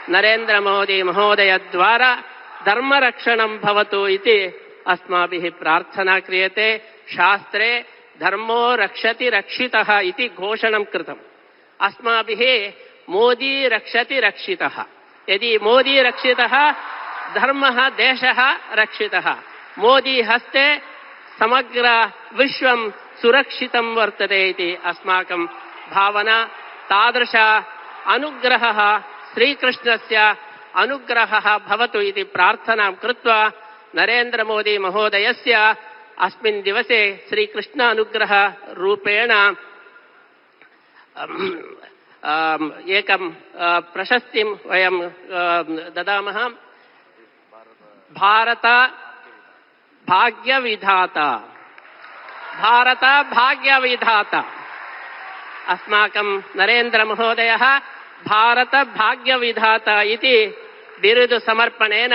नरेंद्र मोदी महोदय द्वारा धर्मरक्षणं भवतु इति अस्माभिः प्रार्थना क्रियते। शास्त्रे धर्मो रक्षति रक्षितः इति घोषणं कृतम्। अस्माभिः मोदी रक्षति रक्षितः। यदि मोदी रक्षितः धर्मः देशः रक्षितः। मोदी हस्ते समग्र विश्वं सुरक्षितं वर्तते इति अस्माकं भावना। तादृश अनुग्रहः श्रीकृष्णस्य अनुग्रहः भवतु इति प्रार्थनां कृत्वा नरेंद्र मोदी महोदयस्य अस्मिन् दिवसे श्रीकृष्ण अनुग्रह रूपेण एकं प्रशस्तिं वयं ददामः। भारत भाग्यविधाता, भारत भाग्यविधाता। अस्माकं नरेंद्र महोदयः भारत भाग्यविधाता इति बिरुदु समर्पणेन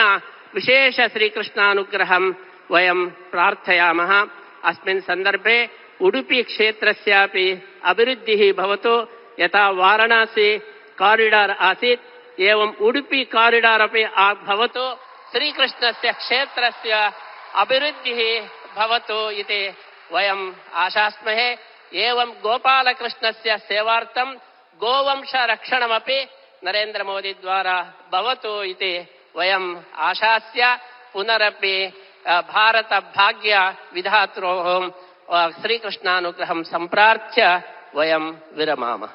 विशेष श्रीकृष्णानुग्रहं वयं प्रार्थयामः। अस्मिन् सन्दर्भे उडुपी क्षेत्रस्यापि अभिवृद्धिः भवतु। यथा वाराणसी कॉरिडोर आसीत् एवं उडुपी कॉरिडोर अपि भवतु। श्रीकृष्णस्य क्षेत्रस्य अभिवृद्धिः भवतु इति वयम् आशास्महे। एवं गोपालकृष्णस्य सेवार्थं गोवंश रक्षणमपि नरेंद्र मोदी द्वारा भवतु इति वयम् आशास्य पुनरपि भारत भाग्य विधात्रोः श्रीकृष्णानुग्रहं सम्प्रार्थ्य वयं विरमामः।